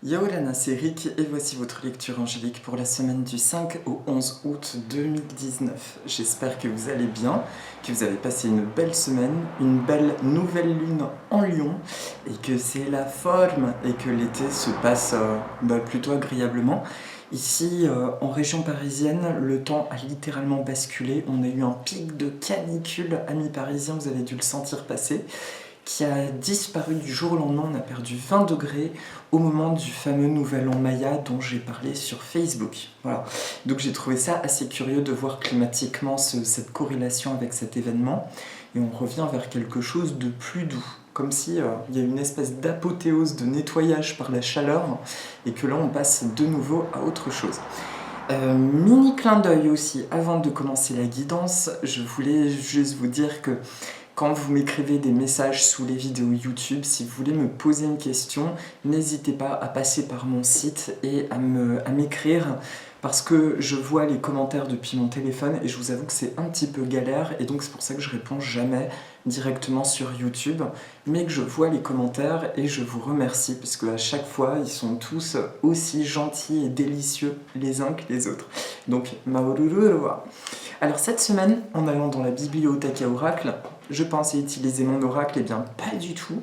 Yaolana, c'est Rick et voici votre lecture angélique pour la semaine du 5 au 11 août 2019. J'espère que vous allez bien, que vous avez passé une belle semaine, une belle nouvelle lune en Lion et que c'est la forme et que l'été se passe plutôt agréablement. Ici, en région parisienne, le temps a littéralement basculé. On a eu un pic de canicule, amis parisiens, vous avez dû le sentir passer, qui a disparu du jour au lendemain. On a perdu 20 degrés au moment du fameux Nouvel An Maya dont j'ai parlé sur Facebook. Voilà. Donc j'ai trouvé ça assez curieux de voir climatiquement cette corrélation avec cet événement. Et on revient vers quelque chose de plus doux. Comme si il y a une espèce d'apothéose de nettoyage par la chaleur et que là on passe de nouveau à autre chose. Mini clin d'œil aussi, avant de commencer la guidance, je voulais juste vous dire que quand vous m'écrivez des messages sous les vidéos YouTube, si vous voulez me poser une question, n'hésitez pas à passer par mon site et à m'écrire parce que je vois les commentaires depuis mon téléphone et je vous avoue que c'est un petit peu galère et donc c'est pour ça que je réponds jamais directement sur YouTube, mais que je vois les commentaires et je vous remercie parce qu'à chaque fois ils sont tous aussi gentils et délicieux les uns que les autres. Donc, maorururua. Alors cette semaine, en allant dans la bibliothèque à oracle, je pensais utiliser mon oracle, et bien pas du tout.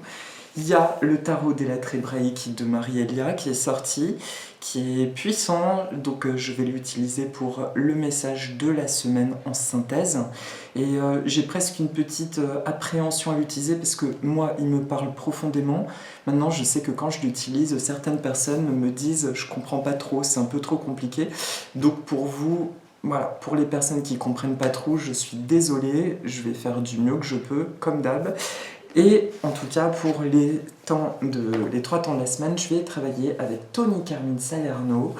Il y a le tarot des lettres hébraïques de Marie-Elia qui est sorti, qui est puissant, donc je vais l'utiliser pour le message de la semaine en synthèse. Et j'ai presque une petite appréhension à l'utiliser parce que moi, il me parle profondément. Maintenant, je sais que quand je l'utilise, certaines personnes me disent « je comprends pas trop, c'est un peu trop compliqué ». Donc pour vous... Voilà, pour les personnes qui ne comprennent pas trop, je suis désolée, je vais faire du mieux que je peux, comme d'hab. Et en tout cas, pour les 3 temps de la semaine, je vais travailler avec Tony Carmine Salerno,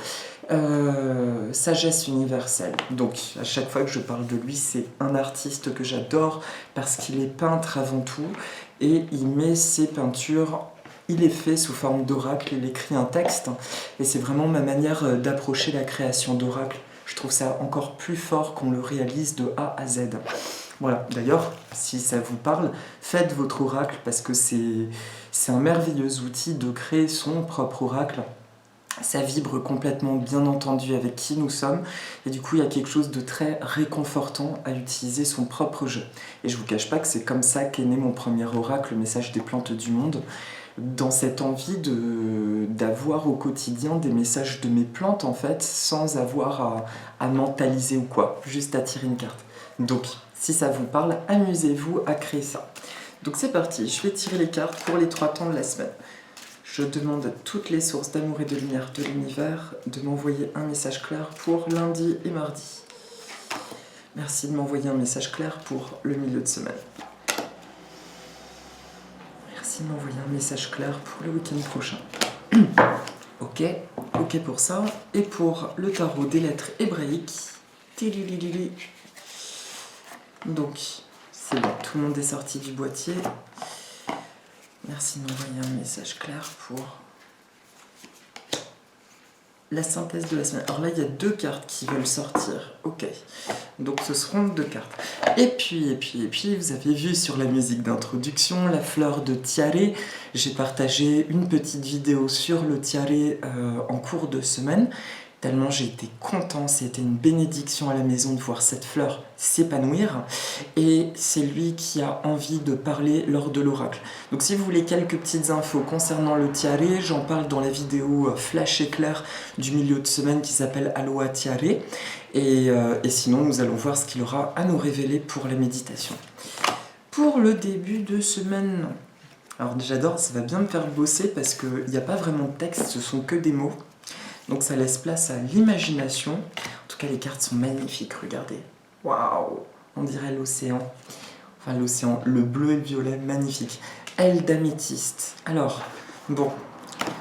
Sagesse universelle. Donc, à chaque fois que je parle de lui, c'est un artiste que j'adore parce qu'il est peintre avant tout et il met ses peintures. Il est fait sous forme d'oracle, il écrit un texte et c'est vraiment ma manière d'approcher la création d'oracle. Je trouve ça encore plus fort qu'on le réalise de A à Z. Voilà, d'ailleurs, si ça vous parle, faites votre oracle parce que c'est un merveilleux outil de créer son propre oracle. Ça vibre complètement, bien entendu, avec qui nous sommes. Et du coup, il y a quelque chose de très réconfortant à utiliser son propre jeu. Et je ne vous cache pas que c'est comme ça qu'est né mon premier oracle, le message des plantes du monde. Dans cette envie d'avoir au quotidien des messages de mes plantes, en fait, sans avoir à mentaliser ou quoi, juste à tirer une carte. Donc, si ça vous parle, amusez-vous à créer ça. Donc c'est parti, je vais tirer les cartes pour les 3 temps de la semaine. Je demande à toutes les sources d'amour et de lumière de l'univers de m'envoyer un message clair pour lundi et mardi. Merci de m'envoyer un message clair pour le milieu de semaine. Merci de m'envoyer un message clair pour le week-end prochain. Ok pour ça. Et pour le tarot des lettres hébraïques. Donc, c'est bon, tout le monde est sorti du boîtier. Merci de m'envoyer un message clair pour la synthèse de la semaine. Alors là, il y a 2 cartes qui veulent sortir. Ok, donc ce seront 2 cartes. Et puis, vous avez vu sur la musique d'introduction, la fleur de tiare. J'ai partagé une petite vidéo sur le tiare en cours de semaine. Tellement j'ai été content, c'était une bénédiction à la maison de voir cette fleur s'épanouir. Et c'est lui qui a envie de parler lors de l'oracle. Donc si vous voulez quelques petites infos concernant le tiare, j'en parle dans la vidéo Flash éclair du milieu de semaine qui s'appelle Aloha Tiare. Et sinon, nous allons voir ce qu'il aura à nous révéler pour la méditation. Pour le début de semaine, alors j'adore, ça va bien me faire bosser parce qu'il n'y a pas vraiment de texte, ce sont que des mots. Donc ça laisse place à l'imagination. En tout cas, les cartes sont magnifiques, regardez. Waouh! On dirait l'océan. Enfin, l'océan, le bleu et le violet, magnifique. Aile d'améthyste. Alors, bon,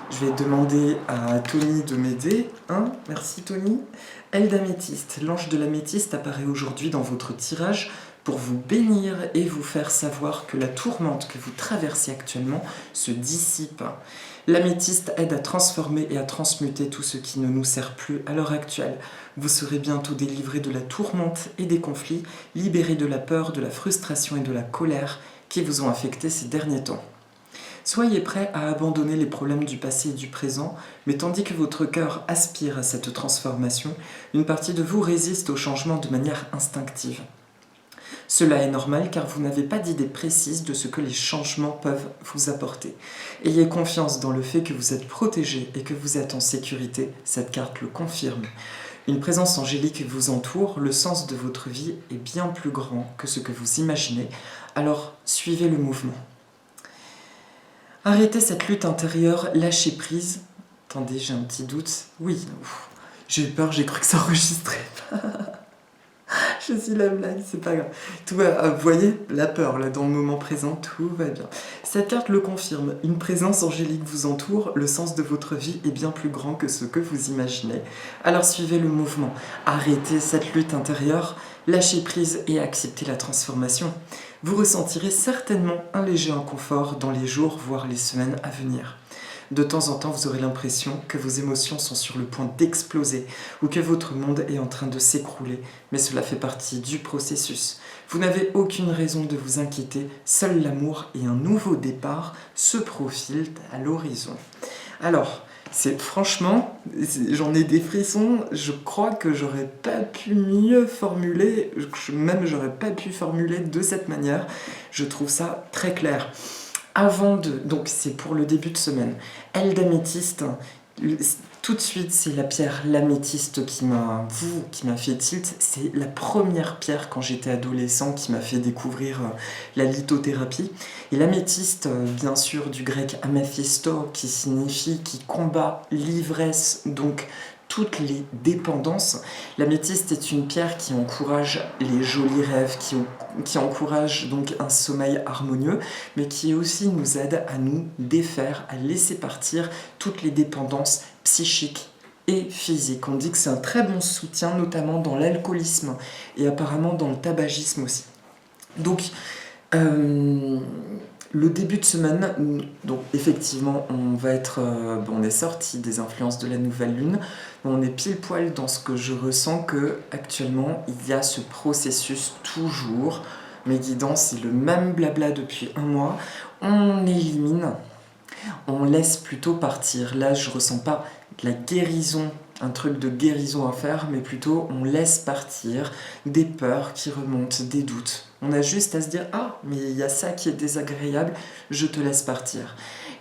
je vais demander à Tony de m'aider. Hein? Merci Tony. Aile d'améthyste. L'ange de l'améthyste apparaît aujourd'hui dans votre tirage pour vous bénir et vous faire savoir que la tourmente que vous traversez actuellement se dissipe. L'améthyste aide à transformer et à transmuter tout ce qui ne nous sert plus à l'heure actuelle. Vous serez bientôt délivré de la tourmente et des conflits, libéré de la peur, de la frustration et de la colère qui vous ont affecté ces derniers temps. Soyez prêt à abandonner les problèmes du passé et du présent, mais tandis que votre cœur aspire à cette transformation, une partie de vous résiste au changement de manière instinctive. Cela est normal car vous n'avez pas d'idée précise de ce que les changements peuvent vous apporter. Ayez confiance dans le fait que vous êtes protégé et que vous êtes en sécurité, cette carte le confirme. Une présence angélique vous entoure, le sens de votre vie est bien plus grand que ce que vous imaginez, alors suivez le mouvement. Arrêtez cette lutte intérieure, lâchez prise. Attendez, j'ai un petit doute. Oui, j'ai eu peur, j'ai cru que ça enregistrait. Je suis la blague, c'est pas grave. Tout va, vous voyez, la peur, là, dans le moment présent, tout va bien. Cette carte le confirme. Une présence angélique vous entoure, le sens de votre vie est bien plus grand que ce que vous imaginez. Alors suivez le mouvement. Arrêtez cette lutte intérieure, lâchez prise et acceptez la transformation. Vous ressentirez certainement un léger inconfort dans les jours, voire les semaines à venir. De temps en temps, vous aurez l'impression que vos émotions sont sur le point d'exploser ou que votre monde est en train de s'écrouler, mais cela fait partie du processus. Vous n'avez aucune raison de vous inquiéter, seul l'amour et un nouveau départ se profilent à l'horizon. Alors, franchement, j'en ai des frissons, je crois que j'aurais pas pu mieux formuler, même j'aurais pas pu formuler de cette manière, je trouve ça très clair. Donc c'est pour le début de semaine. Aile d'améthyste, tout de suite c'est la pierre l'améthyste qui m'a fait tilt. C'est la première pierre quand j'étais adolescent qui m'a fait découvrir la lithothérapie. Et l'améthyste, bien sûr du grec amathisto, qui signifie qui combat l'ivresse, donc toutes les dépendances. L'améthyste est une pierre qui encourage les jolis rêves, qui encourage donc un sommeil harmonieux, mais qui aussi nous aide à nous défaire, à laisser partir toutes les dépendances psychiques et physiques. On dit que c'est un très bon soutien, notamment dans l'alcoolisme et apparemment dans le tabagisme aussi. Donc, le début de semaine, donc effectivement, on est sorti des influences de la nouvelle lune. On est pile poil dans ce que je ressens que actuellement il y a ce processus toujours. Mes guidances, c'est le même blabla depuis un mois. On élimine, on laisse plutôt partir. Là, je ressens pas de la guérison, un truc de guérison à faire, mais plutôt on laisse partir des peurs qui remontent, des doutes. On a juste à se dire « Ah, mais il y a ça qui est désagréable, je te laisse partir ».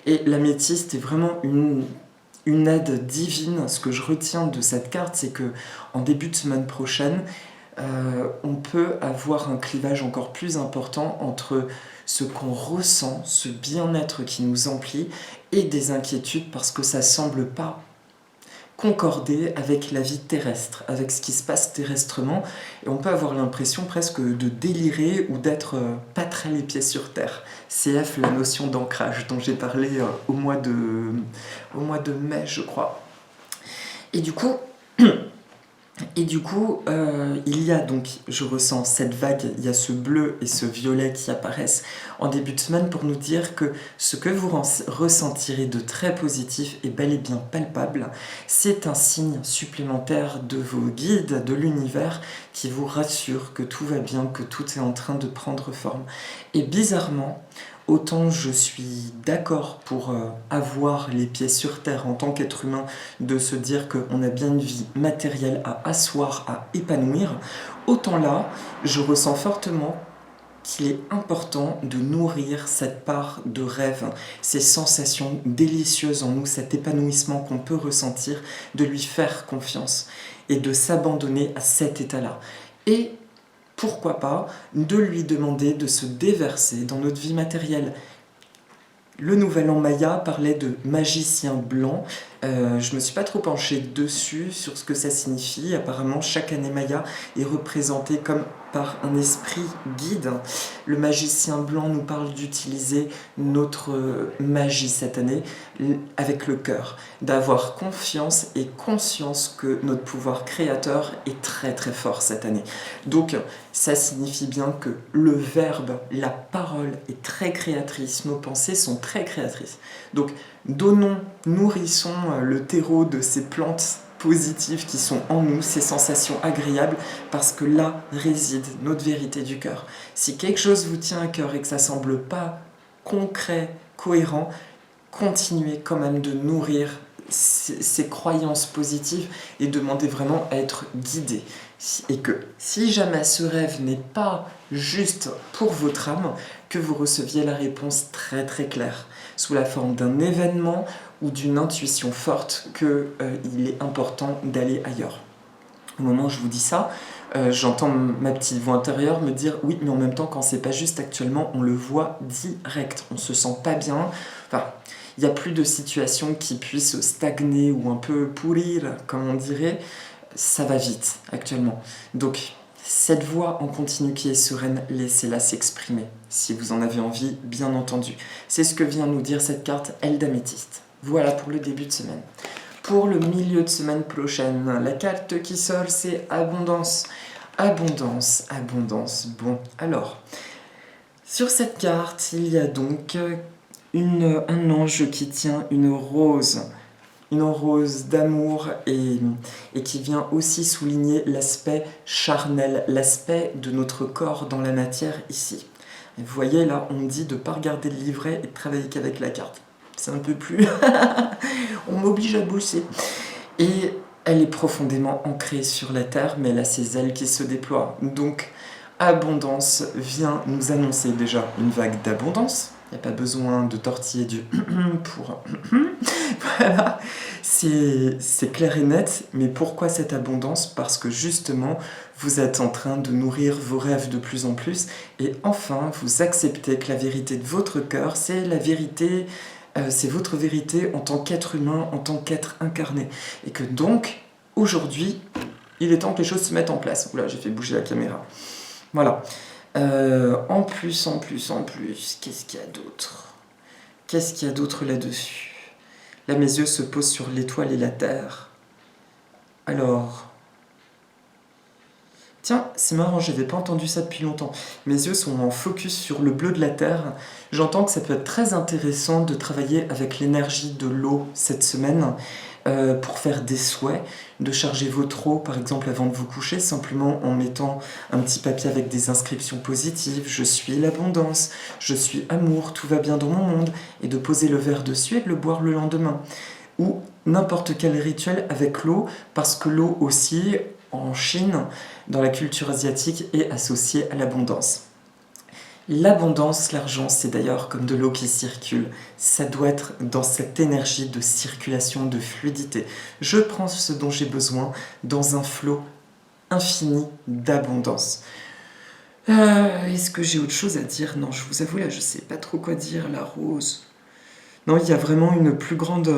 Et l'améthyste est vraiment une aide divine. Ce que je retiens de cette carte, c'est que en début de semaine prochaine, on peut avoir un clivage encore plus important entre ce qu'on ressent, ce bien-être qui nous emplit, et des inquiétudes parce que ça semble pas concorder avec la vie terrestre, avec ce qui se passe terrestrement, et on peut avoir l'impression presque de délirer ou d'être pas très les pieds sur terre. CF, la notion d'ancrage dont j'ai parlé au mois de mai, je crois. Et du coup, il y a donc, je ressens cette vague, il y a ce bleu et ce violet qui apparaissent en début de semaine pour nous dire que ce que vous ressentirez de très positif est bel et bien palpable. C'est un signe supplémentaire de vos guides, de l'univers, qui vous rassure que tout va bien, que tout est en train de prendre forme. Et bizarrement, autant je suis d'accord pour avoir les pieds sur terre en tant qu'être humain, de se dire qu'on a bien une vie matérielle à asseoir, à épanouir, autant là, je ressens fortement qu'il est important de nourrir cette part de rêve, ces sensations délicieuses en nous, cet épanouissement qu'on peut ressentir, de lui faire confiance et de s'abandonner à cet état-là. Et pourquoi pas de lui demander de se déverser dans notre vie matérielle. Le Nouvel An Maya parlait de magicien blanc. Je me suis pas trop penchée dessus, sur ce que ça signifie. Apparemment, chaque année Maya est représentée comme par un esprit guide. Le magicien blanc nous parle d'utiliser notre magie cette année avec le cœur, d'avoir confiance et conscience que notre pouvoir créateur est très très fort cette année. Donc ça signifie bien que le verbe, la parole est très créatrice, nos pensées sont très créatrices. Donc nourrissons le terreau de ces plantes positives qui sont en nous, ces sensations agréables, parce que là réside notre vérité du cœur. Si quelque chose vous tient à cœur et que ça semble pas concret, cohérent, continuez quand même de nourrir ces croyances positives et demandez vraiment à être guidé. Et que si jamais ce rêve n'est pas juste pour votre âme, que vous receviez la réponse très très claire, sous la forme d'un événement ou d'une intuition forte qu'il est important d'aller ailleurs. Au moment où je vous dis ça, j'entends ma petite voix intérieure me dire oui, mais en même temps, quand c'est pas juste actuellement, on le voit direct, on se sent pas bien. Enfin, il n'y a plus de situation qui puisse stagner ou un peu pourrir, comme on dirait. Ça va vite actuellement. Donc, cette voix en continu qui est sereine, laissez-la s'exprimer, si vous en avez envie, bien entendu. C'est ce que vient nous dire cette carte Elle d'Améthyste. Voilà pour le début de semaine. Pour le milieu de semaine prochaine, la carte qui sort, c'est abondance. Abondance, abondance. Bon, alors, sur cette carte, il y a donc un ange qui tient une rose d'amour et qui vient aussi souligner l'aspect charnel, l'aspect de notre corps dans la matière ici. Et vous voyez, là, on me dit de ne pas regarder le livret et de travailler qu'avec la carte. C'est un peu plus... on m'oblige à bosser. Et elle est profondément ancrée sur la terre, mais elle a ses ailes qui se déploient. Donc, abondance vient nous annoncer déjà une vague d'abondance. Il n'y a pas besoin de tortiller du pour... Voilà, c'est clair et net. Mais pourquoi cette abondance? Parce que justement, vous êtes en train de nourrir vos rêves de plus en plus. Et enfin, vous acceptez que la vérité de votre cœur, c'est la vérité... c'est votre vérité en tant qu'être humain, en tant qu'être incarné. Et que donc, aujourd'hui, il est temps que les choses se mettent en place. Oula, j'ai fait bouger la caméra. Voilà. En plus, qu'est-ce qu'il y a d'autre? Qu'est-ce qu'il y a d'autre là-dessus? Là, mes yeux se posent sur l'étoile et la terre. Alors... Tiens, c'est marrant, j'avais pas entendu ça depuis longtemps. Mes yeux sont en focus sur le bleu de la terre. J'entends que ça peut être très intéressant de travailler avec l'énergie de l'eau cette semaine pour faire des souhaits, de charger votre eau par exemple avant de vous coucher, simplement en mettant un petit papier avec des inscriptions positives. Je suis l'abondance, je suis amour, tout va bien dans mon monde, et de poser le verre dessus et de le boire le lendemain. Ou n'importe quel rituel avec l'eau, parce que l'eau aussi... en Chine, dans la culture asiatique, est associée à l'abondance. L'abondance, l'argent, c'est d'ailleurs comme de l'eau qui circule. Ça doit être dans cette énergie de circulation, de fluidité. Je prends ce dont j'ai besoin dans un flot infini d'abondance. Est-ce que j'ai autre chose à dire? Non, je vous avoue, là, je sais pas trop quoi dire. La rose. Non, il y a vraiment une plus grande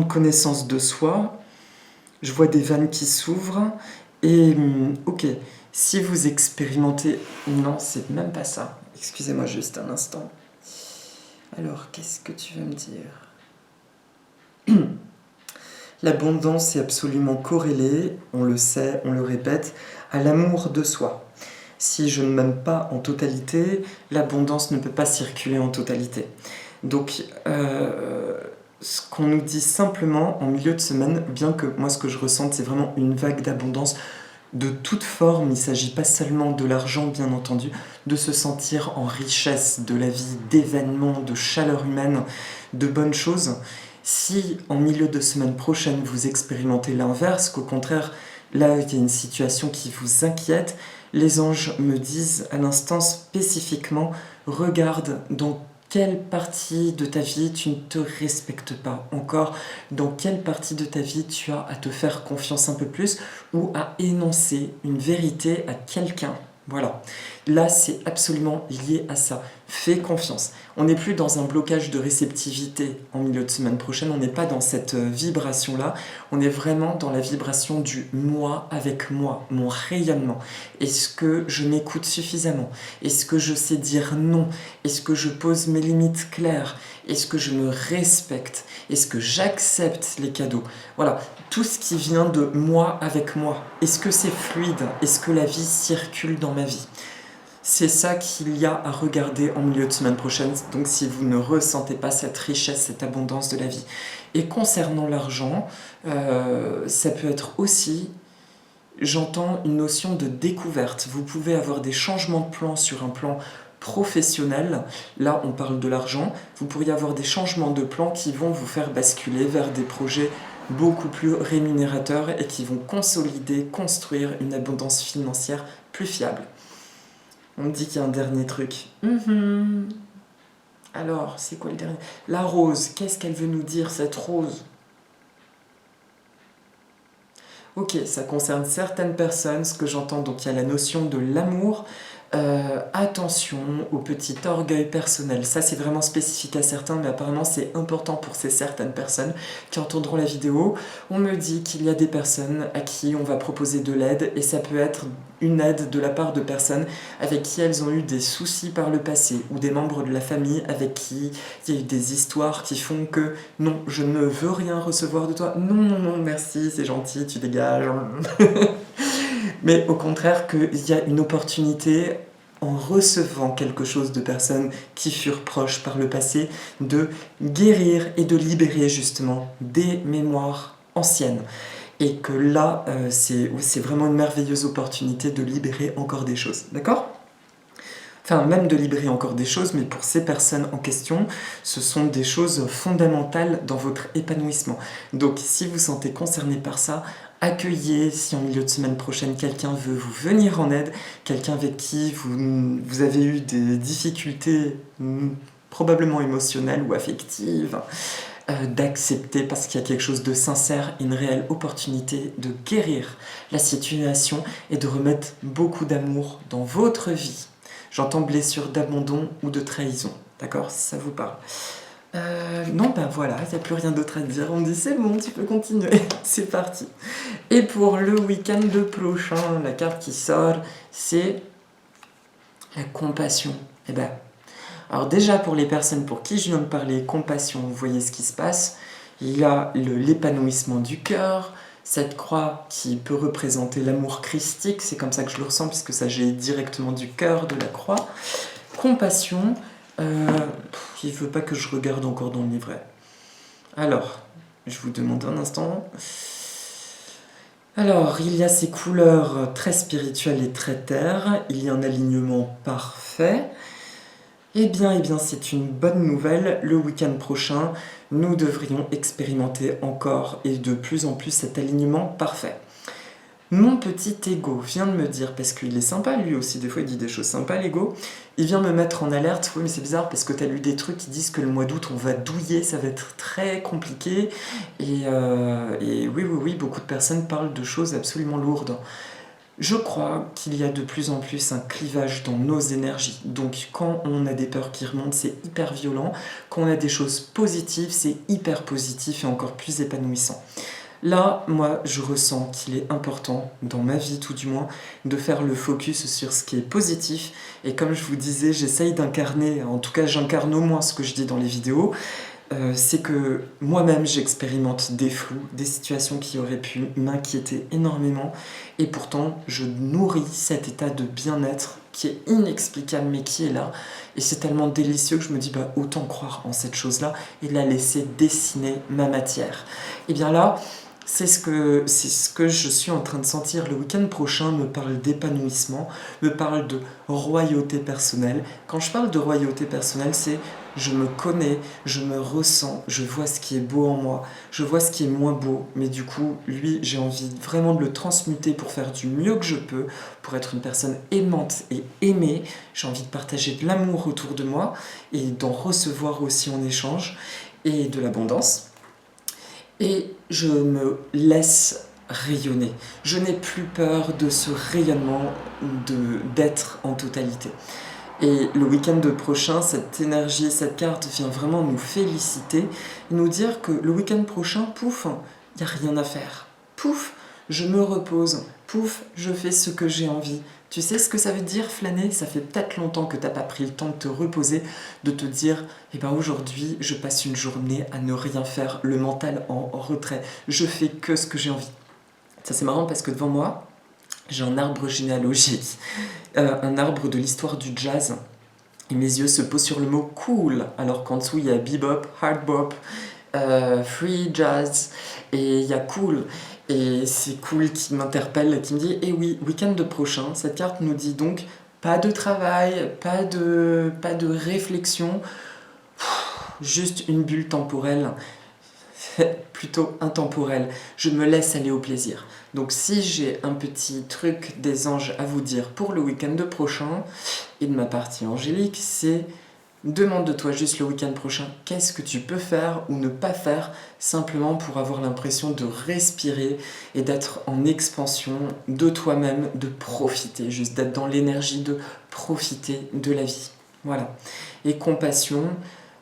connaissance de soi. Je vois des vannes qui s'ouvrent et ok, si vous expérimentez... Non, c'est même pas ça. Excusez-moi juste un instant. Alors, qu'est-ce que tu veux me dire? L'abondance est absolument corrélée, on le sait, on le répète, à l'amour de soi. Si je ne m'aime pas en totalité, l'abondance ne peut pas circuler en totalité. Donc... ce qu'on nous dit simplement en milieu de semaine, bien que moi ce que je ressente c'est vraiment une vague d'abondance de toute forme, il ne s'agit pas seulement de l'argent bien entendu, de se sentir en richesse de la vie, d'événements, de chaleur humaine, de bonnes choses. Si en milieu de semaine prochaine vous expérimentez l'inverse, qu'au contraire là il y a une situation qui vous inquiète, les anges me disent à l'instant spécifiquement, regarde dans quelle partie de ta vie tu ne te respectes pas encore, dans quelle partie de ta vie tu as à te faire confiance un peu plus ou à énoncer une vérité à quelqu'un. Voilà, là c'est absolument lié à ça. Fais confiance. On n'est plus dans un blocage de réceptivité en milieu de semaine prochaine, on n'est pas dans cette vibration-là, on est vraiment dans la vibration du moi avec moi, mon rayonnement. Est-ce que je m'écoute suffisamment? Est-ce que je sais dire non? Est-ce que je pose mes limites claires? Est-ce que je me respecte? Est-ce que j'accepte les cadeaux? Voilà, tout ce qui vient de moi avec moi. Est-ce que c'est fluide? Est-ce que la vie circule dans ma vie? C'est ça qu'il y a à regarder en milieu de semaine prochaine, donc si vous ne ressentez pas cette richesse, cette abondance de la vie. Et concernant l'argent, ça peut être aussi, j'entends une notion de découverte. Vous pouvez avoir des changements de plan sur un plan professionnel, là on parle de l'argent, vous pourriez avoir des changements de plan qui vont vous faire basculer vers des projets beaucoup plus rémunérateurs et qui vont consolider, construire une abondance financière plus fiable. On me dit qu'il y a un dernier truc. Alors, c'est quoi le dernier? La rose, qu'est-ce qu'elle veut nous dire, cette rose? Ok, ça concerne certaines personnes, ce que j'entends, donc il y a la notion de l'amour. Attention au petit orgueil personnel, ça c'est vraiment spécifique à certains, mais apparemment c'est important pour ces certaines personnes qui entendront la vidéo. On me dit qu'il y a des personnes à qui on va proposer de l'aide, et ça peut être une aide de la part de personnes avec qui elles ont eu des soucis par le passé, ou des membres de la famille avec qui il y a eu des histoires qui font que non, je ne veux rien recevoir de toi, non, non, non, merci, c'est gentil, tu dégages. Mais au contraire, qu'il y a une opportunité, en recevant quelque chose de personnes qui furent proches par le passé, de guérir et de libérer justement des mémoires anciennes. Et que là, c'est vraiment une merveilleuse opportunité de libérer encore des choses. D'accord ? Enfin, même de libérer encore des choses, mais pour ces personnes en question, ce sont des choses fondamentales dans votre épanouissement. Donc, si vous vous sentez concerné par ça, accueillez, si en milieu de semaine prochaine, quelqu'un veut vous venir en aide, quelqu'un avec qui vous avez eu des difficultés probablement émotionnelles ou affectives, d'accepter parce qu'il y a quelque chose de sincère, une réelle opportunité de guérir la situation et de remettre beaucoup d'amour dans votre vie. J'entends blessure d'abandon ou de trahison, d'accord, si ça vous parle. Non, ben voilà, il n'y a plus rien d'autre à dire. On me dit c'est bon, tu peux continuer. C'est parti. Et pour le week-end prochain, la carte qui sort, c'est la compassion. Eh ben, alors déjà pour les personnes pour qui je viens de parler, compassion, vous voyez ce qui se passe. Il y a l'épanouissement du cœur, cette croix qui peut représenter l'amour christique, c'est comme ça que je le ressens, puisque ça jaillit directement du cœur de la croix. Compassion, il ne veut pas que je regarde encore dans le livret. Alors, je vous demande un instant. Alors, il y a ces couleurs très spirituelles et très terre, il y a un alignement parfait. Eh bien, c'est une bonne nouvelle. Le week-end prochain, nous devrions expérimenter encore et de plus en plus cet alignement parfait. Mon petit ego vient de me dire, parce qu'il est sympa lui aussi, des fois il dit des choses sympas l'ego, il vient me mettre en alerte. Oui mais c'est bizarre parce que tu as lu des trucs qui disent que le mois d'août on va douiller, ça va être très compliqué, et oui, beaucoup de personnes parlent de choses absolument lourdes. Je crois qu'il y a de plus en plus un clivage dans nos énergies. Donc quand on a des peurs qui remontent, c'est hyper violent. Quand on a des choses positives, c'est hyper positif et encore plus épanouissant. Là, moi, je ressens qu'il est important, dans ma vie tout du moins, de faire le focus sur ce qui est positif. Et comme je vous disais, j'essaye d'incarner, en tout cas j'incarne au moins ce que je dis dans les vidéos, c'est que moi-même j'expérimente des flous, des situations qui auraient pu m'inquiéter énormément, et pourtant je nourris cet état de bien-être qui est inexplicable mais qui est là, et c'est tellement délicieux que je me dis autant croire en cette chose-là et la laisser dessiner ma matière. Et bien là, c'est ce que je suis en train de sentir. Le week-end prochain me parle d'épanouissement, me parle de royauté personnelle. Quand je parle de royauté personnelle, c'est je me connais, je me ressens, je vois ce qui est beau en moi, je vois ce qui est moins beau, mais du coup, lui, j'ai envie vraiment de le transmuter pour faire du mieux que je peux, pour être une personne aimante et aimée. J'ai envie de partager de l'amour autour de moi et d'en recevoir aussi en échange, et de l'abondance. Et je me laisse rayonner. Je n'ai plus peur de ce rayonnement d'être en totalité. Et le week-end prochain, cette énergie, cette carte vient vraiment nous féliciter, nous dire que le week-end prochain, pouf, il n'y a rien à faire. Pouf, je me repose. Pouf, je fais ce que j'ai envie. Tu sais ce que ça veut dire flâner ? Ça fait peut-être longtemps que tu n'as pas pris le temps de te reposer, de te dire aujourd'hui, je passe une journée à ne rien faire, le mental en retrait. Je fais que ce que j'ai envie. Ça c'est marrant parce que devant moi, j'ai un arbre généalogique, un arbre de l'histoire du jazz. Et mes yeux se posent sur le mot cool, alors qu'en dessous il y a bebop, hard bop, free jazz, et il y a cool. Et c'est cool qui m'interpelle, qui me dit oui, week-end prochain, cette carte nous dit donc Pas de travail, pas de réflexion, juste une bulle temporelle, plutôt intemporelle. Je me laisse aller au plaisir. Donc si j'ai un petit truc des anges à vous dire pour le week-end prochain, et de ma partie angélique, c'est demande-toi juste le week-end prochain, qu'est-ce que tu peux faire ou ne pas faire simplement pour avoir l'impression de respirer et d'être en expansion de toi-même, de profiter, juste d'être dans l'énergie de profiter de la vie. Voilà. Et compassion,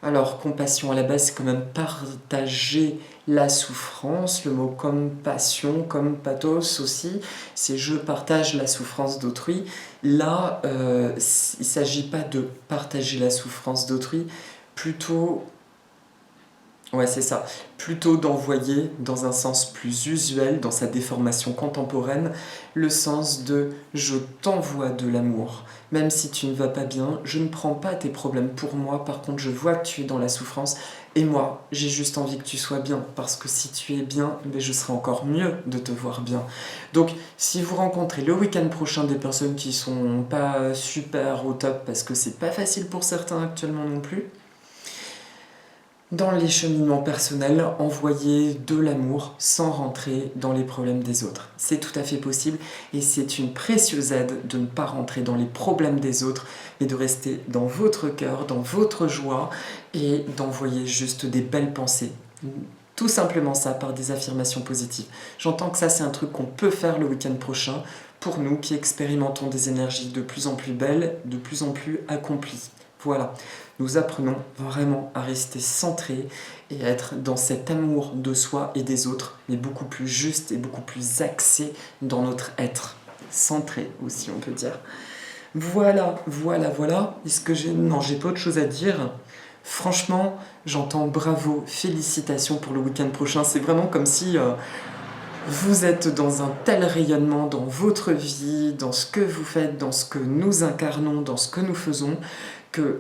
alors compassion à la base c'est quand même partager la souffrance, le mot compassion, comme pathos aussi, c'est je partage la souffrance d'autrui. Là, il ne s'agit pas de partager la souffrance d'autrui, plutôt, ouais c'est ça, plutôt d'envoyer dans un sens plus usuel, dans sa déformation contemporaine, le sens de je t'envoie de l'amour. Même si tu ne vas pas bien, je ne prends pas tes problèmes pour moi, par contre je vois que tu es dans la souffrance, et moi, j'ai juste envie que tu sois bien, parce que si tu es bien, je serai encore mieux de te voir bien. Donc, si vous rencontrez le week-end prochain des personnes qui sont pas super au top, parce que c'est pas facile pour certains actuellement non plus, dans les cheminements personnels, envoyer de l'amour sans rentrer dans les problèmes des autres. C'est tout à fait possible et c'est une précieuse aide de ne pas rentrer dans les problèmes des autres, mais de rester dans votre cœur, dans votre joie et d'envoyer juste des belles pensées. Tout simplement ça, par des affirmations positives. J'entends que ça, c'est un truc qu'on peut faire le week-end prochain pour nous qui expérimentons des énergies de plus en plus belles, de plus en plus accomplies. Voilà, nous apprenons vraiment à rester centrés et à être dans cet amour de soi et des autres, mais beaucoup plus juste et beaucoup plus axé dans notre être. Centré aussi, on peut dire. Voilà. Est-ce que j'ai... Non, j'ai pas autre chose à dire. Franchement, j'entends bravo, félicitations pour le week-end prochain. C'est vraiment comme si vous êtes dans un tel rayonnement dans votre vie, dans ce que vous faites, dans ce que nous incarnons, dans ce que nous faisons, que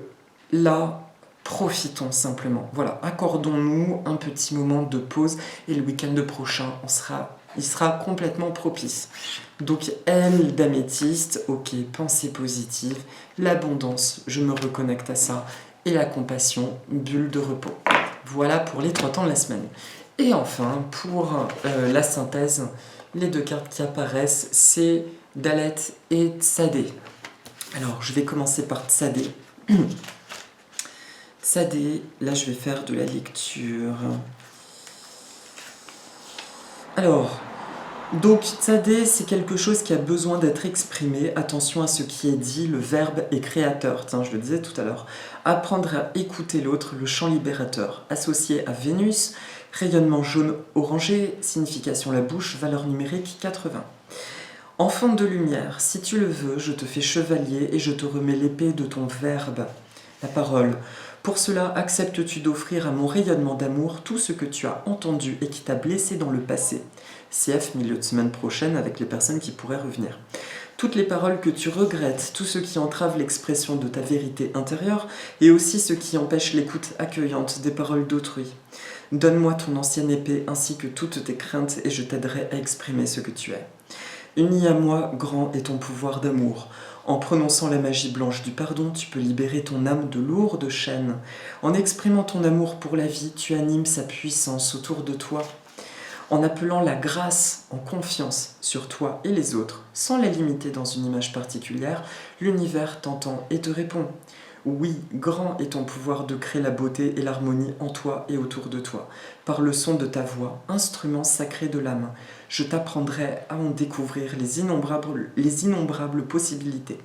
là, profitons simplement. Voilà, accordons-nous un petit moment de pause et le week-end prochain, il sera complètement propice. Donc, aile d'améthyste, ok, pensée positive, l'abondance, je me reconnecte à ça, et la compassion, bulle de repos. Voilà pour les 3 temps de la semaine. Et enfin, pour la synthèse, les 2 cartes qui apparaissent, c'est Dalet et Tsadé. Alors, je vais commencer par Tsadé. Tsadé, là je vais faire de la lecture. Alors, donc Tsadé, c'est quelque chose qui a besoin d'être exprimé. Attention à ce qui est dit, le verbe est créateur. Tiens, je le disais tout à l'heure. Apprendre à écouter l'autre, le chant libérateur. Associé à Vénus, rayonnement jaune-orangé, signification la bouche, valeur numérique 80. Enfant de lumière, si tu le veux, je te fais chevalier et je te remets l'épée de ton verbe, la parole. Pour cela, acceptes-tu d'offrir à mon rayonnement d'amour tout ce que tu as entendu et qui t'a blessé dans le passé. CF, milieu de semaine prochaine, avec les personnes qui pourraient revenir. Toutes les paroles que tu regrettes, tout ce qui entrave l'expression de ta vérité intérieure, et aussi ce qui empêche l'écoute accueillante des paroles d'autrui. Donne-moi ton ancienne épée ainsi que toutes tes craintes et je t'aiderai à exprimer ce que tu es. Unis à moi, grand est ton pouvoir d'amour. En prononçant la magie blanche du pardon, tu peux libérer ton âme de lourdes chaînes. En exprimant ton amour pour la vie, tu animes sa puissance autour de toi. En appelant la grâce en confiance sur toi et les autres, sans la limiter dans une image particulière, l'univers t'entend et te répond. Oui, grand est ton pouvoir de créer la beauté et l'harmonie en toi et autour de toi. Par le son de ta voix, instrument sacré de l'âme, je t'apprendrai à en découvrir les innombrables possibilités.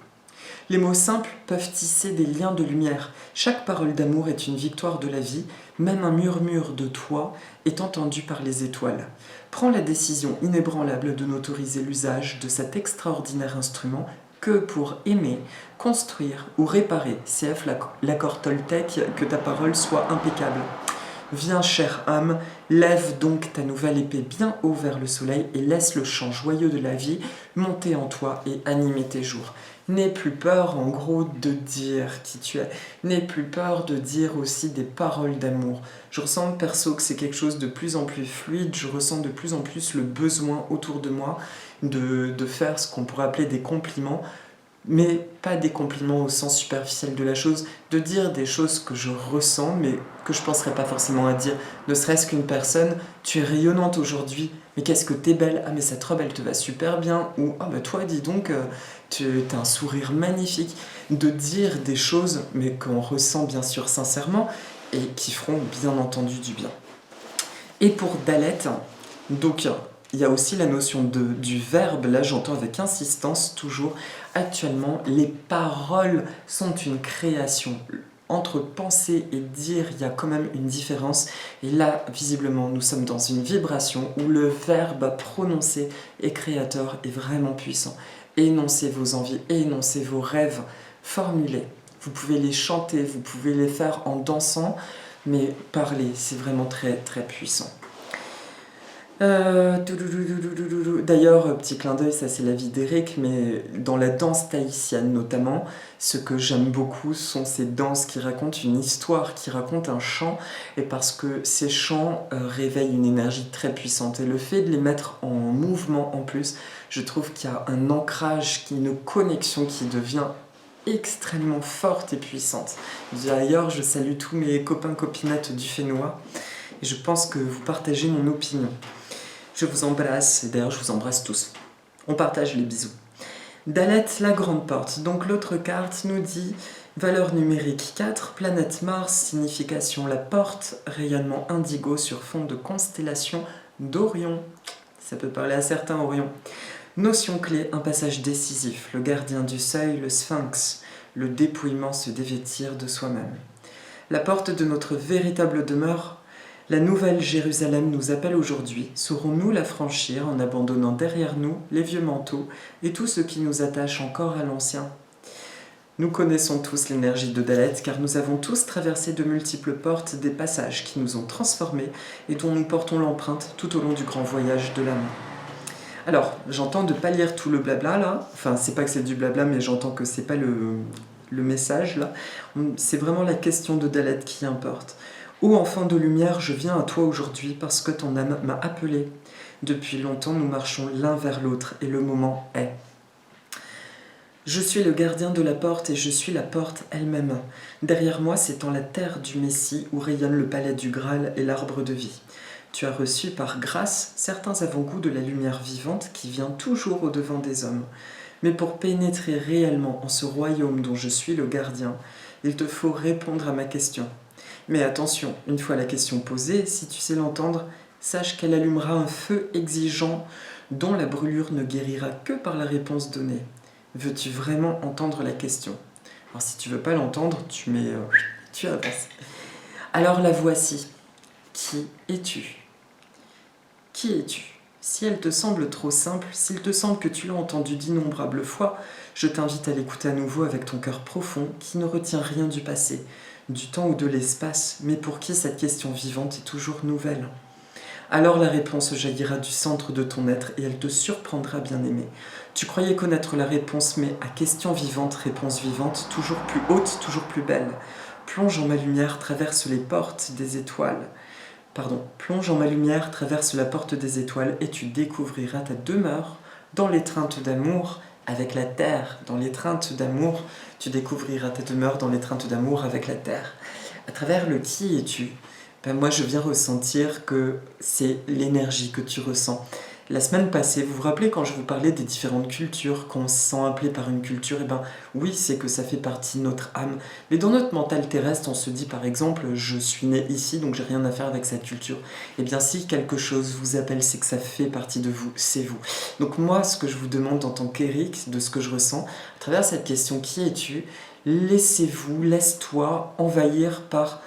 Les mots simples peuvent tisser des liens de lumière. Chaque parole d'amour est une victoire de la vie, même un murmure de toi est entendu par les étoiles. Prends la décision inébranlable de n'autoriser l'usage de cet extraordinaire instrument que pour aimer, construire ou réparer. CF l'accord Toltec, que ta parole soit impeccable. Viens, chère âme, lève donc ta nouvelle épée bien haut vers le soleil et laisse le chant joyeux de la vie monter en toi et animer tes jours. N'aie plus peur, en gros, de dire qui tu es. N'aie plus peur de dire aussi des paroles d'amour. Je ressens, perso, que c'est quelque chose de plus en plus fluide. Je ressens de plus en plus le besoin autour de moi de faire ce qu'on pourrait appeler des compliments. mais pas des compliments au sens superficiel de la chose, de dire des choses que je ressens, mais que je ne penserais pas forcément à dire. Ne serait-ce qu'une personne, tu es rayonnante aujourd'hui, mais qu'est-ce que t'es belle, ah mais cette robe elle te va super bien, ou ah bah toi dis donc, tu as un sourire magnifique. De dire des choses, mais qu'on ressent bien sûr sincèrement, et qui feront bien entendu du bien. Et pour Dalet, donc il y a aussi la notion du verbe, là j'entends avec insistance toujours, actuellement les paroles sont une création. Entre penser et dire, il y a quand même une différence. Et là, visiblement, nous sommes dans une vibration où le verbe prononcé et créateur est vraiment puissant. Énoncez vos envies, énoncez vos rêves, formulez. Vous pouvez les chanter, vous pouvez les faire en dansant, mais parler, c'est vraiment très très puissant. D'ailleurs, petit clin d'œil, ça c'est la vie d'Eric, mais dans la danse tahitienne notamment, ce que j'aime beaucoup sont ces danses qui racontent une histoire, qui racontent un chant, et parce que ces chants réveillent une énergie très puissante. Et le fait de les mettre en mouvement en plus, je trouve qu'il y a un ancrage, une connexion qui devient extrêmement forte et puissante. D'ailleurs, je salue tous mes copains copinettes du Fénois, et je pense que vous partagez mon opinion. Je vous embrasse, et d'ailleurs je vous embrasse tous. On partage les bisous. Dalet, la grande porte. Donc l'autre carte nous dit valeur numérique 4, planète Mars, signification la porte, rayonnement indigo sur fond de constellation d'Orion. Ça peut parler à certains, Orion. Notion clé, un passage décisif, le gardien du seuil, le sphinx, le dépouillement, se dévêtir de soi-même. La porte de notre véritable demeure. La nouvelle Jérusalem nous appelle aujourd'hui. Saurons-nous la franchir en abandonnant derrière nous les vieux manteaux et tout ce qui nous attache encore à l'ancien? Nous connaissons tous l'énergie de Dalet car nous avons tous traversé de multiples portes des passages qui nous ont transformés et dont nous portons l'empreinte tout au long du grand voyage de l'âme. Alors, j'entends de pas lire tout le blabla là. Enfin, c'est pas que c'est du blabla, mais j'entends que c'est pas le message là. C'est vraiment la question de Dalet qui importe. Ô enfant de lumière, je viens à toi aujourd'hui parce que ton âme m'a appelé. Depuis longtemps, nous marchons l'un vers l'autre et le moment est. Je suis le gardien de la porte et je suis la porte elle-même. Derrière moi s'étend la terre du Messie où rayonne le palais du Graal et l'arbre de vie. Tu as reçu par grâce certains avant-goûts de la lumière vivante qui vient toujours au-devant des hommes. Mais pour pénétrer réellement en ce royaume dont je suis le gardien, il te faut répondre à ma question. Mais attention, une fois la question posée, si tu sais l'entendre, sache qu'elle allumera un feu exigeant dont la brûlure ne guérira que par la réponse donnée. Veux-tu vraiment entendre la question? Alors si tu veux pas l'entendre, tu avances. Alors la voici. Qui es-tu? Qui es-tu? Si elle te semble trop simple, s'il te semble que tu l'as entendue d'innombrables fois, je t'invite à l'écouter à nouveau avec ton cœur profond qui ne retient rien du passé, du temps ou de l'espace, mais pour qui cette question vivante est toujours nouvelle. Alors la réponse jaillira du centre de ton être et elle te surprendra, bien-aimé. Tu croyais connaître la réponse, mais à question vivante, réponse vivante, toujours plus haute, toujours plus belle. Plonge en ma lumière, traverse les portes des étoiles. Plonge en ma lumière, traverse la porte des étoiles et tu découvriras ta demeure dans l'étreinte d'amour avec la terre. Dans l'étreinte d'amour, tu découvriras ta demeure dans l'étreinte d'amour avec la terre. À travers le qui es-tu, moi je viens ressentir que c'est l'énergie que tu ressens. La semaine passée, vous vous rappelez quand je vous parlais des différentes cultures, qu'on se sent appelé par une culture, oui, c'est que ça fait partie de notre âme. Mais dans notre mental terrestre, on se dit par exemple, je suis né ici, donc j'ai rien à faire avec cette culture. Eh bien si quelque chose vous appelle, c'est que ça fait partie de vous, c'est vous. Donc moi, ce que je vous demande en tant qu'Eric, de ce que je ressens, à travers cette question, qui es-tu? Laisse-toi envahir par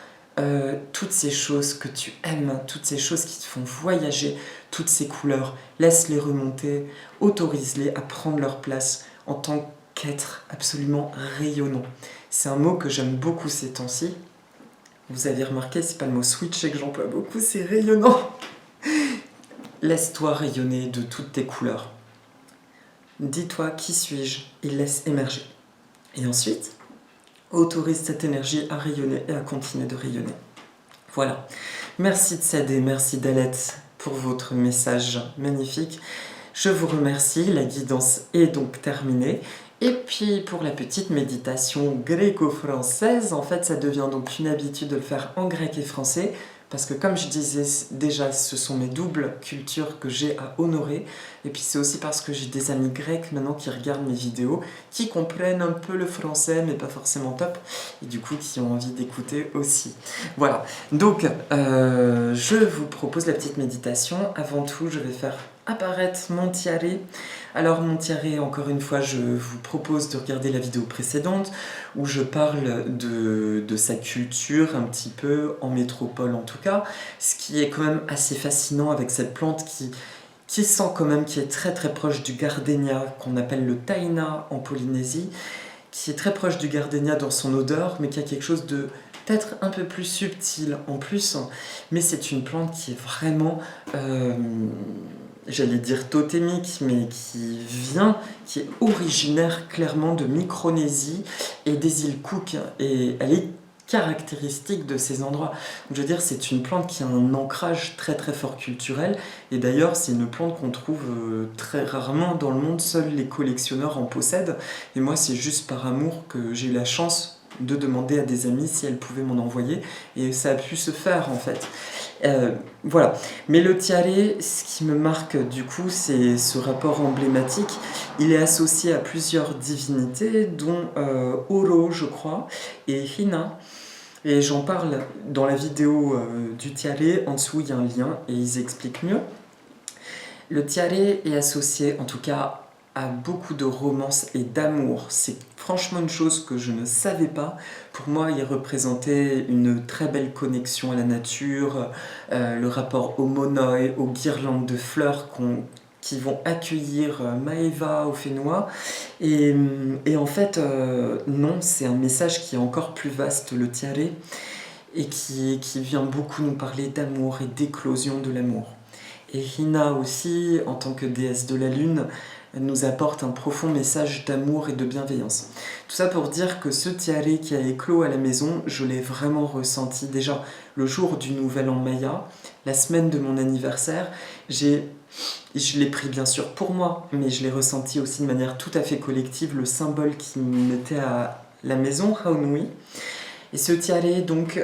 toutes ces choses que tu aimes, toutes ces choses qui te font voyager, toutes ces couleurs, laisse-les remonter, autorise-les à prendre leur place en tant qu'être absolument rayonnant. C'est un mot que j'aime beaucoup ces temps-ci. Vous avez remarqué, c'est pas le mot switch que j'emploie beaucoup, c'est rayonnant. Laisse-toi rayonner de toutes tes couleurs. Dis-toi qui suis-je et laisse émerger. Et ensuite, autorise cette énergie à rayonner et à continuer de rayonner. Voilà. Merci de s'aider, merci Dalet pour votre message magnifique. Je vous remercie, la guidance est donc terminée Et puis pour la petite méditation gréco-française, en fait ça devient donc une habitude de le faire en grec et français, parce que comme je disais déjà, ce sont mes doubles cultures que j'ai à honorer, et puis c'est aussi parce que j'ai des amis grecs maintenant qui regardent mes vidéos, qui comprennent un peu le français, mais pas forcément top, et du coup qui ont envie d'écouter aussi. Voilà, donc je vous propose la petite méditation. Avant tout, je vais faire apparaître mon tiare. Alors mon tiare, encore une fois, je vous propose de regarder la vidéo précédente où je parle de sa culture un petit peu, en métropole en tout cas, ce qui est quand même assez fascinant avec cette plante qui sent quand même, qui est très très proche du gardénia, qu'on appelle le taina en Polynésie, qui est très proche du gardénia dans son odeur, mais qui a quelque chose de peut-être un peu plus subtil en plus, mais c'est une plante qui est vraiment, j'allais dire totémique, mais qui est originaire clairement de Micronésie et des îles Cook, et elle est caractéristique de ces endroits. Donc, je veux dire, c'est une plante qui a un ancrage très très fort culturel, et d'ailleurs c'est une plante qu'on trouve très rarement dans le monde, seuls les collectionneurs en possèdent, et moi c'est juste par amour que j'ai eu la chance de demander à des amis si elles pouvaient m'en envoyer, et ça a pu se faire en fait. Voilà. Mais le tiare, ce qui me marque du coup, c'est ce rapport emblématique. Il est associé à plusieurs divinités, dont Oro, je crois, et Hina. Et j'en parle dans la vidéo du tiare. En dessous, il y a un lien et ils expliquent mieux. Le tiare est associé, en tout cas, à beaucoup de romance et d'amour. C'est franchement une chose que je ne savais pas. Pour moi, il représentait une très belle connexion à la nature, le rapport au monoi, aux guirlandes de fleurs qui vont accueillir Maeva au Fénois. Et en fait, non, c'est un message qui est encore plus vaste, le tiare, et qui vient beaucoup nous parler d'amour et d'éclosion de l'amour. Et Hina aussi, en tant que déesse de la lune, nous apporte un profond message d'amour et de bienveillance. Tout ça pour dire que ce tiare qui a éclos à la maison, je l'ai vraiment ressenti déjà le jour du Nouvel An Maya, la semaine de mon anniversaire. Je l'ai pris bien sûr pour moi, mais je l'ai ressenti aussi de manière tout à fait collective, le symbole qui mettait à la maison, Haunui. Et ce tiare, donc,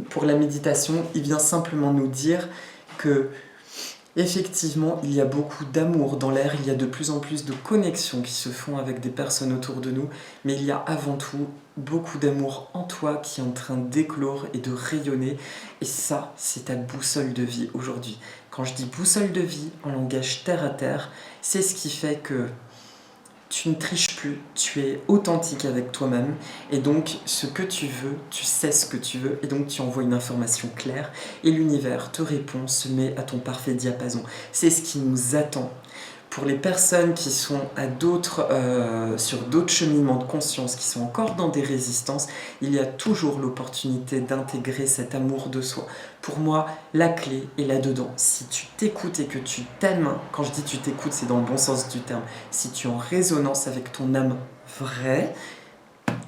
pour la méditation, il vient simplement nous dire que effectivement, il y a beaucoup d'amour dans l'air, il y a de plus en plus de connexions qui se font avec des personnes autour de nous, mais il y a avant tout beaucoup d'amour en toi qui est en train d'éclore et de rayonner, et ça, c'est ta boussole de vie aujourd'hui. Quand je dis boussole de vie, en langage terre à terre, c'est ce qui fait que tu ne triches plus, tu es authentique avec toi-même, et donc ce que tu veux, tu sais ce que tu veux, et donc tu envoies une information claire, et l'univers te répond, se met à ton parfait diapason. C'est ce qui nous attend. Pour les personnes qui sont sur d'autres cheminements de conscience, qui sont encore dans des résistances, il y a toujours l'opportunité d'intégrer cet amour de soi. Pour moi, la clé est là-dedans. Si tu t'écoutes et que tu t'aimes, quand je dis tu t'écoutes, c'est dans le bon sens du terme, si tu es en résonance avec ton âme vraie,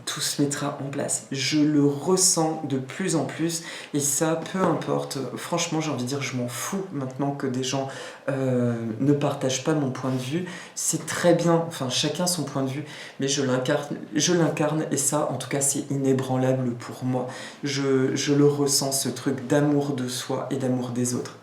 tout se mettra en place. Je le ressens de plus en plus, et ça, peu importe. Franchement, j'ai envie de dire, je m'en fous maintenant que des gens ne partagent pas mon point de vue. C'est très bien, enfin, chacun son point de vue, mais je l'incarne, et ça, en tout cas, c'est inébranlable pour moi. Je le ressens, ce truc d'amour de soi et d'amour des autres.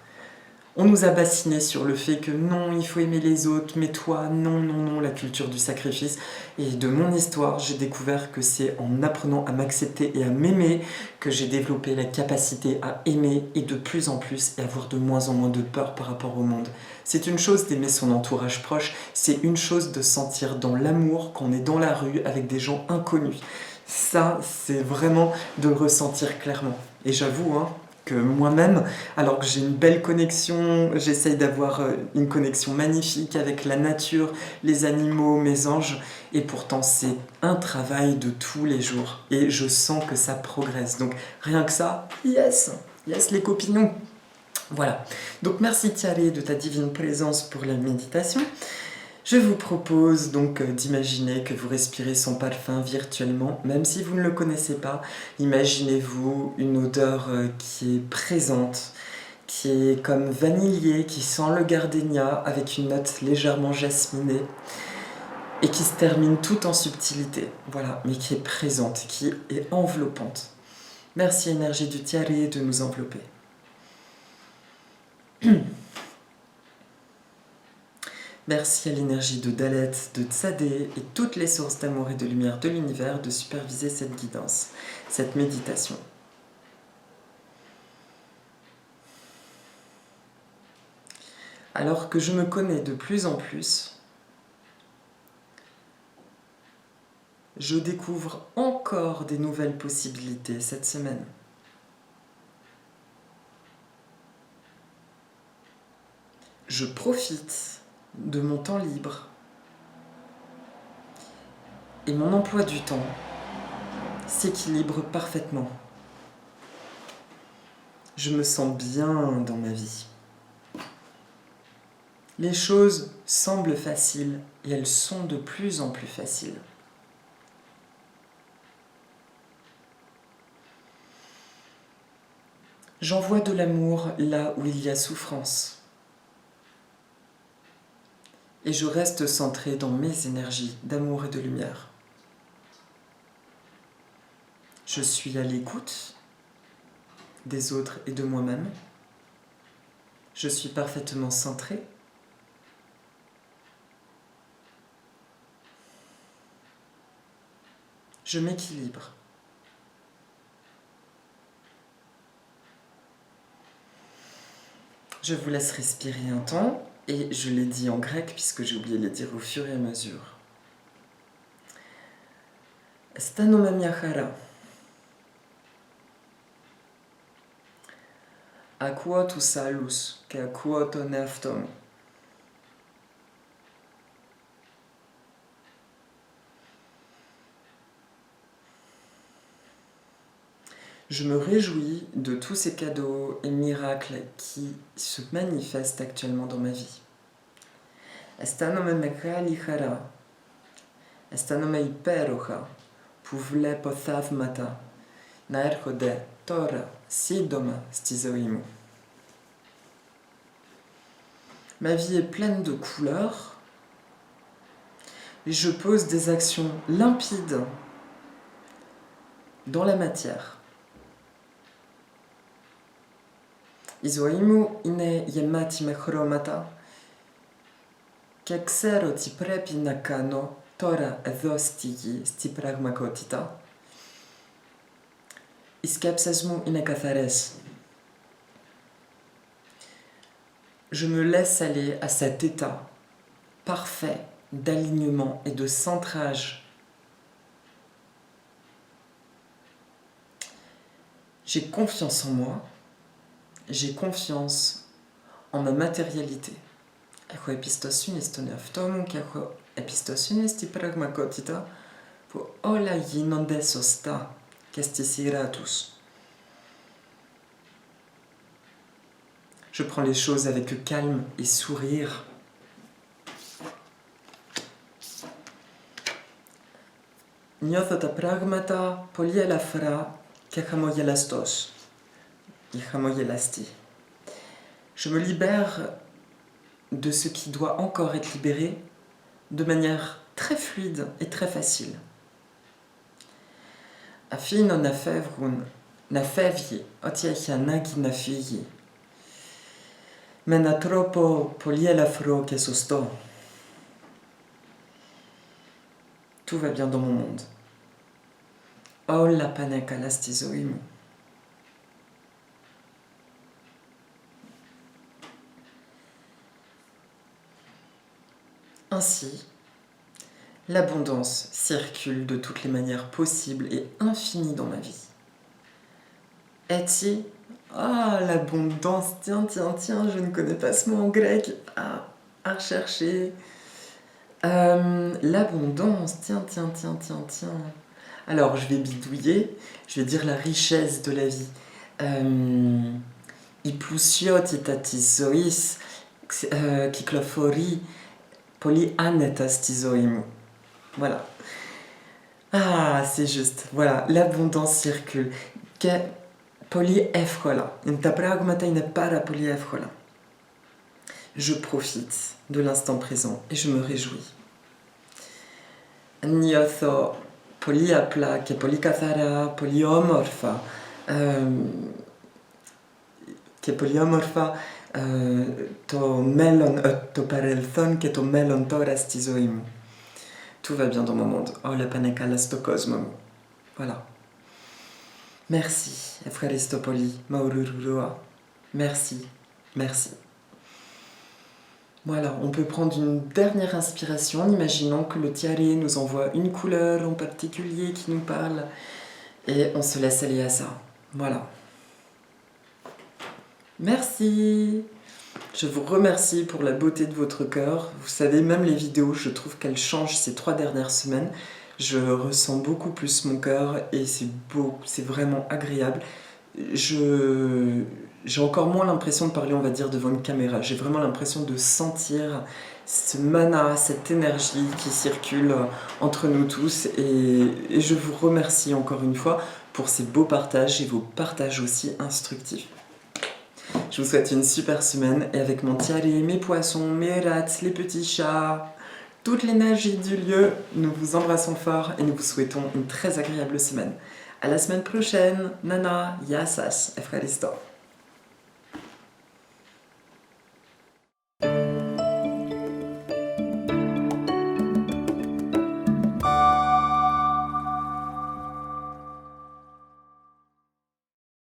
On nous a bassiné sur le fait que non, il faut aimer les autres, mais toi, non, non, non, la culture du sacrifice. Et de mon histoire, j'ai découvert que c'est en apprenant à m'accepter et à m'aimer que j'ai développé la capacité à aimer, et de plus en plus, et avoir de moins en moins de peur par rapport au monde. C'est une chose d'aimer son entourage proche, c'est une chose de sentir dans l'amour qu'on est dans la rue avec des gens inconnus. Ça, c'est vraiment de le ressentir clairement. Et j'avoue, hein, que moi-même, alors que j'ai une belle connexion, j'essaye d'avoir une connexion magnifique avec la nature, les animaux, mes anges, et pourtant c'est un travail de tous les jours, et je sens que ça progresse. Donc rien que ça, yes les copignons. Voilà, donc merci Tiare de ta divine présence pour la méditation. Je vous propose donc d'imaginer que vous respirez son parfum virtuellement, même si vous ne le connaissez pas. Imaginez-vous une odeur qui est présente, qui est comme vanillée, qui sent le gardénia avec une note légèrement jasminée. et qui se termine tout en subtilité, voilà, mais qui est présente, qui est enveloppante. Merci énergie du tiare de nous envelopper. Merci à l'énergie de Dalet, de Tzadé et toutes les sources d'amour et de lumière de l'univers de superviser cette guidance, cette méditation. Alors que je me connais de plus en plus, je découvre encore des nouvelles possibilités cette semaine. Je profite de mon temps libre et mon emploi du temps s'équilibre parfaitement. Je me sens bien dans ma vie. Les choses semblent faciles et elles sont de plus en plus faciles. J'envoie de l'amour là où il y a souffrance. Et je reste centré dans mes énergies d'amour et de lumière. Je suis à l'écoute des autres et de moi-même. Je suis parfaitement centré. Je m'équilibre. Je vous laisse respirer un temps, et je l'ai dit en grec puisque j'ai oublié de le dire au fur et à mesure. Astanoma μια χαρά. Ακούω τους άλλους και ακούω τον εαυτό μου. Je me réjouis de tous ces cadeaux et miracles qui se manifestent actuellement dans ma vie. Αισθάνομαι μεγάλη χαρά. Αισθάνομαι υπέροχα που βλέπω θαύματα να έρχονται τώρα, σύντομα, στη ζωή μου. Ma vie est pleine de couleurs et je pose des actions limpides dans la matière. Η ζωή μου είναι γεμάτη με χρώματα και ξέρω τι πρέπει να κάνω τώρα εδώ στη γη, στην πραγματικότητα. Οι σκέψεις μου είναι καθαρές. Je me laisse aller à cet état parfait d'alignement et de centrage. J'ai confiance en moi. J'ai confiance en ma matérialité. Έχω εμπιστοσύνη στον εαυτό μου και έχω εμπιστοσύνη στην πραγματικότητα που όλα γίνονται σωστά και στη σειρά τους. Je prends les choses avec calme et sourire. Νιώθω τα πράγματα πολύ ελαφρά και χαμογελαστός. Je me libère de ce qui doit encore être libéré de manière très fluide et très facile. Αφήνω να φεύγουν, να φεύγει ό,τι έχει ανάγκη να φύγει με έναν τρόπο πολύ ελαφρό και σωστό. Tout va bien dans mon monde. Όλα πάνε καλά στη ζωή μου. Ainsi, l'abondance circule de toutes les manières possibles et infinies dans ma vie. Eti, l'abondance, tiens, je ne connais pas ce mot en grec, à rechercher. L'abondance, tiens. Alors, je vais bidouiller, je vais dire la richesse de la vie. I plusiotitatis zois, κυκλοφορεί πολύ άνετα στη ζωή μου. Voilà. C'est juste. Voilà, l'abondance circule. Και πολύ εύκολα. Τα πράγματα είναι πάρα πολύ εύκολα. Je profite de l'instant présent et je me réjouis. Nioso poliapla και πολύ καθαρά, πολύ όμορφα και πολύ όμορφα το μέλλον, το παρελθόν και το μέλλον τώρα στη ζωή μου. Tout va bien dans mon monde. Όλα πάνε καλά στο κόσμο μου. Voilà. Merci. Ευχαριστώ πολύ. Maururua. Merci. Merci. Voilà, on peut prendre une dernière inspiration en imaginant que le tiare nous envoie une couleur en particulier qui nous parle et on se laisse aller à ça. Voilà. Merci. Je vous remercie pour la beauté de votre cœur. Vous savez, même les vidéos, je trouve qu'elles changent ces 3 dernières semaines. Je ressens beaucoup plus mon cœur et c'est beau, c'est vraiment agréable. J'ai encore moins l'impression de parler, on va dire, devant une caméra. J'ai vraiment l'impression de sentir ce mana, cette énergie qui circule entre nous tous. Et je vous remercie encore une fois pour ces beaux partages et vos partages aussi instructifs. Je vous souhaite une super semaine et avec mon tiare, mes poissons, mes rats, les petits chats, toute l'énergie du lieu, nous vous embrassons fort et nous vous souhaitons une très agréable semaine. À la semaine prochaine, Nana, Yassas, Efraristo.